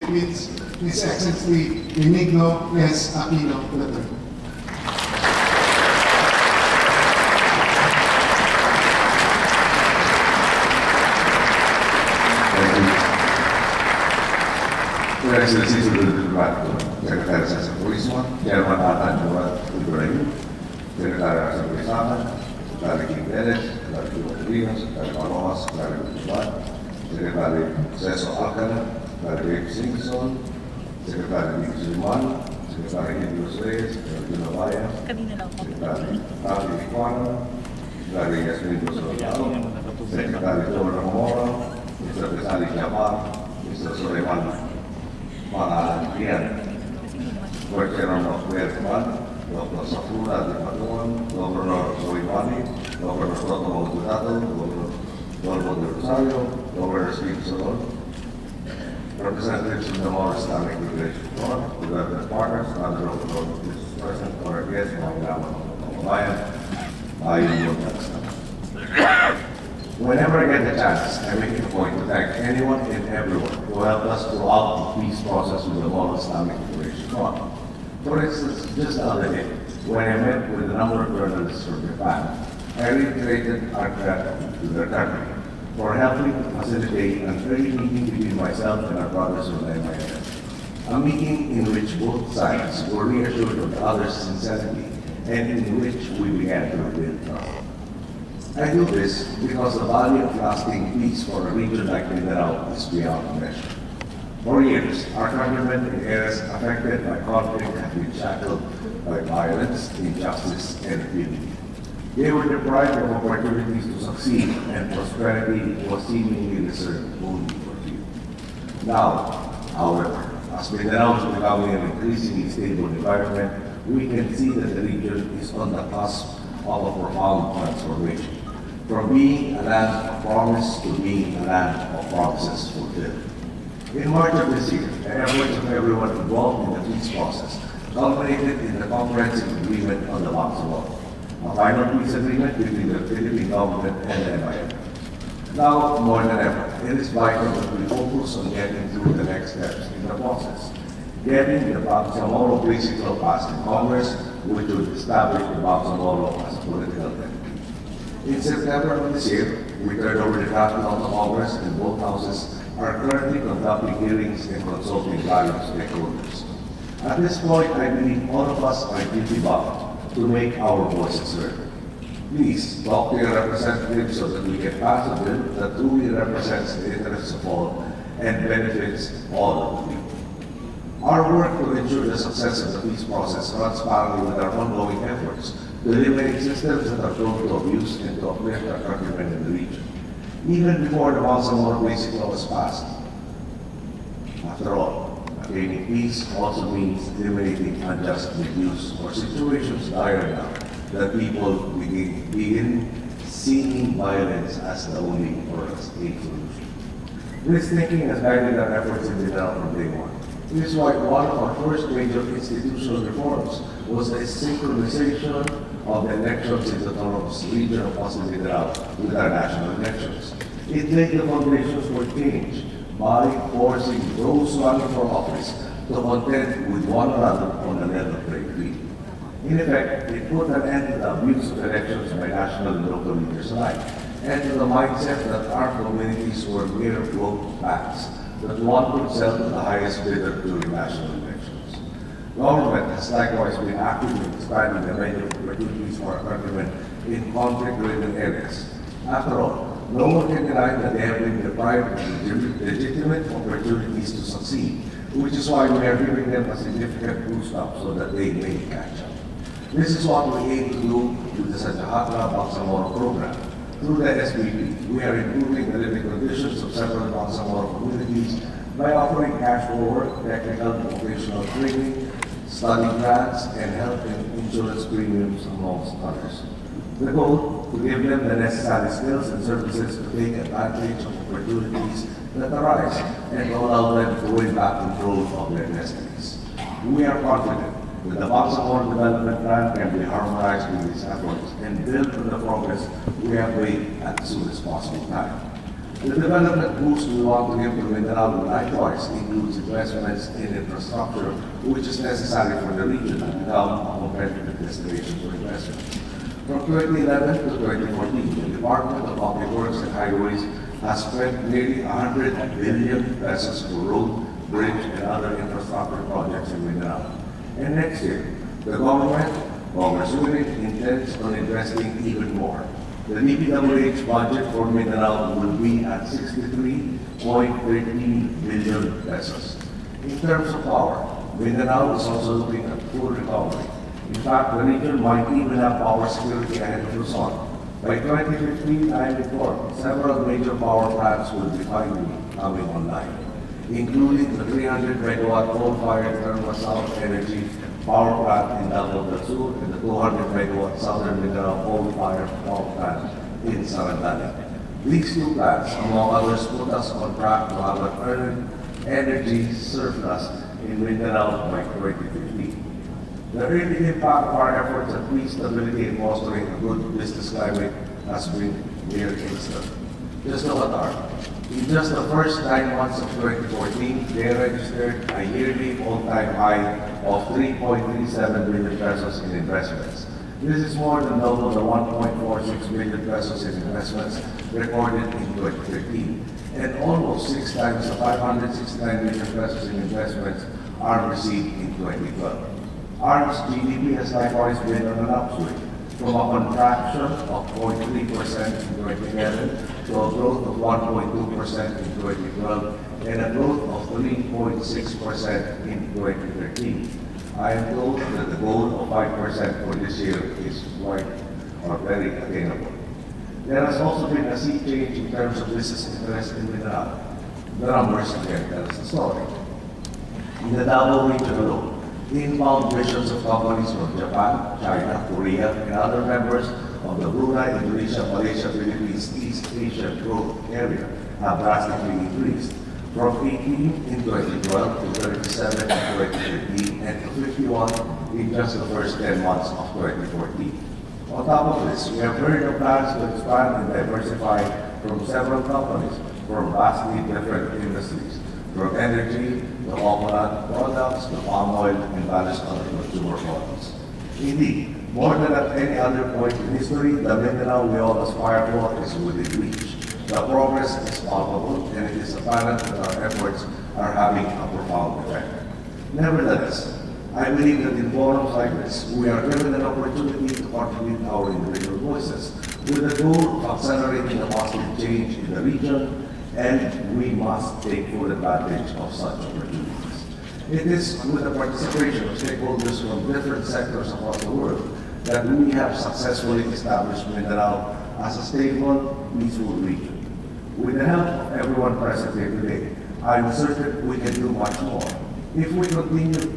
His Excellency Benigno Aquino III. Your Excellency, to the Diplomat, Secretary sa Turismo, Chairman Atan Juan Ibrahim, Secretary sa Turismo, Secretary King Dennis, Secretary King Secretary Malomas, Secretary Diplomat, Secretary Ceso Alcana, Secretary Simpson, Secretary Nick Zuman, Secretary Hidros Reyes, Secretary Davao, Secretary Tati Aquino, Secretary Yasmin Rosolao, Secretary Joel Ramoro, Mr. Pesali Jabal, Mr. Suleiman Mangalan, Chairman of Kuwait, Dr. Safura Di Patuan, Governor Solimani, Governor Soto Maududado, Governor de Rosario, Governor Steve Salon, representatives from the Moro Islamic Liberation Front, relevant partners, other of the President, or guests, whenever I get the chance, I make it a point to thank anyone and everyone who helped us throughout the peace process with the Moro Islamic Liberation Front. For instance, just the other day, when I met with a number of journalists from Japan, I reiterated our gratitude to their country for helping to facilitate an early meeting between myself and our brothers from the MIS. A meeting in which both sides were reassured of the other's sincerity and in which we began to rebuild trust. I do this because the value of lasting peace for a region like Mindanao is beyond measure. For years, our countrymen in areas affected by conflict have been shackled by violence, injustice, and impunity. They were deprived of opportunities to succeed, and prosperity was seemingly reserved only for few. Now, however, as Mindanao is becoming an increasingly stable environment, we can see that the region is on the cusp of a profound transformation, from being a land of promise to being a land of promises fulfilled. In March of this year, the efforts of everyone involved in the peace process culminated in the comprehensive agreement on the Bangsamoro, a final peace agreement between the Philippine government and the MIM. Now, more than ever, it is vital that we focus on getting through the next steps in the process, getting the Bangsamoro Basic Law passed in Congress, which would establish the Bangsamoro as a political entity. In September of this year, we turned over the draft law to Congress, and both houses are currently conducting hearings and consulting various stakeholders. At this point, I believe all of us are duty bound to make our voices heard. Please talk to your representatives so that we can pass a bill that truly represents the interests of all and benefits all of the people. Our work to ensure the success of the peace process runs parallel with our ongoing efforts to eliminate systems that are prone to abuse and to uplift our countrymen in the region, even before the Bangsamoro Basic Law was passed. After all, attaining peace also means eliminating unjust abuse or situations dire enough that people begin seeing violence as the only or as a solution. This thinking has guided our efforts in Mindanao from day one. This is why one of our first major institutional reforms was the synchronization of the elections in the autonomous region of Mindanao with our national elections. It laid the foundations for change by forcing those running for office to contend with one another on a level playing field. In effect, it put an end to the abuse of elections by national and local leaders alike, and to the mindset that our communities were mere vote banks that one could sell to the highest bidder during national elections. Government has likewise been actively expanding the menu of opportunities for our countrymen in conflict-ridden areas. After all, no one can deny that they have been deprived of legitimate opportunities to succeed, which is why we are giving them a significant boost up so that they may catch up. This is what we aim to do with the Sajahatla Bangsamoro program. Through the SBP, we are improving the living conditions of several Bangsamoro communities by offering cash for work, technical and vocational training, study grants, and health and insurance premiums, amongst others. The goal, to give them the necessary skills and services to take advantage of opportunities that arise and to allow them to win back control of their destinies. We are confident that the Bangsamoro Development Plan can be harmonized with these efforts and build on the progress we have made at the soonest possible time. The development boost we want to give to Mindanao likewise includes investments in infrastructure, which is necessary for the region to become a competitive destination for investment. From 2011 to 2014, the Department of Public Works and Highways has spent nearly 100 billion pesos for road, bridge, and other infrastructure projects in Mindanao. And next year, the government, Congress unit, intends on investing even more. The DPWH budget for Mindanao will be at 63.13 billion pesos. In terms of power, Mindanao is also looking at full recovery. In fact, the region might even have power security ahead of Luzon. By 2015, I am informed several major power plants will be finally coming online, including the 300 megawatt coal-fired thermal South Energy power plant in Davao and the 200 megawatt Southern Mindanao coal-fired power plant in Sarandani. These two plants, among others, put us on track to have an energy surplus in Mindanao by 2015. The early impact of our efforts at peace, stability, and fostering a good business climate has been near instant. Just a Qatar. In just the first 9 months of 2014, they registered a yearly all-time high of 3.37 billion pesos in investments. This is more than double the 1.46 billion pesos in investments recorded in 2013, and almost 6 times the 569 million pesos in investments are received in 2012. ARM's GDP has likewise been on an upswing, from a contraction of 0.3% in 2011 to a growth of 1.2% in 2012 and a growth of 3.6% in 2013. I am told that the goal of 5% for this year is quite or very attainable. There has also been a sea change in terms of business interest in Mindanao. The numbers again tell us the story. In the Davao region alone, inbound missions of companies from Japan, China, Korea, and other members of the Brunei, Indonesia, Malaysia, Philippines, East Asia growth area have drastically increased from 18 in 2012 to 37 in 2013 and to 51 in just the first 10 months of 2014. On top of this, we have heard of plans to expand and diversify from several companies from vastly different industries, from energy, the coconut products, the palm oil, and various other consumer products. Indeed, more than at any other point in history, the Mindanao we all aspire for is within reach. The progress is palpable, and it is apparent that our efforts are having a profound effect. Nevertheless, I believe that in forums like this, we are given an opportunity to contribute our individual voices with the goal of accelerating a positive change in the region, and we must take full advantage of such opportunities. It is with the participation of stakeholders from different sectors across the world that we have successfully established Mindanao as a stable, peaceful region. With the help of everyone present here today, I am certain we can do much more. If we continue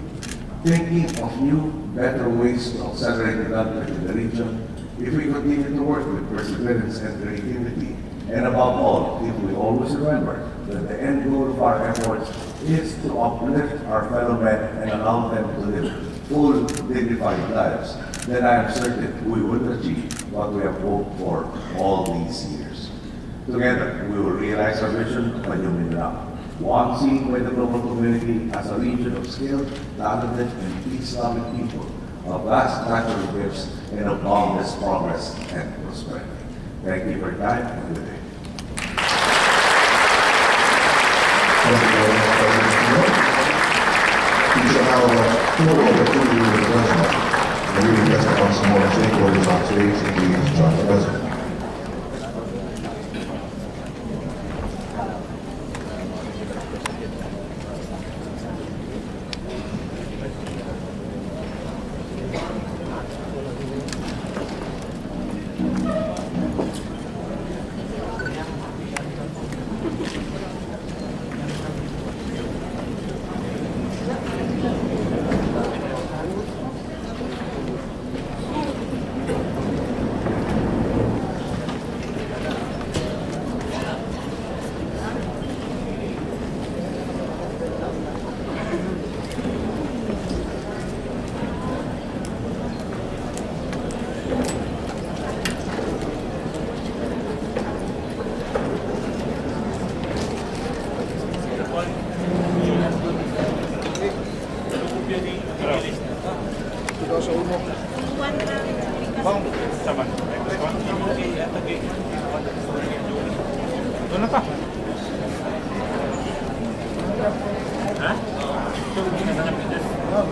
thinking of new, better ways to accelerate development in the region, if we continue to work with perseverance and creativity, and above all, if we always remember that the end goal of our efforts is to uplift our fellow men and allow them to live full, dignified lives, then I am certain we will achieve what we have hoped for all these years. Together, we will realize our vision of a new Mindanao, one seen by the global community as a region of skilled, talented, and peace-loving people, of vast natural gifts, and of boundless progress and prosperity. Thank you for your time and good day. Thank you very much, President Aquino. We shall now tour over to the president. And we request that Bangsamoro stakeholders on stage to please join the president. Bang, sama. Doon na pa. Ha? Ito, hindi na sa Pinas. Oh.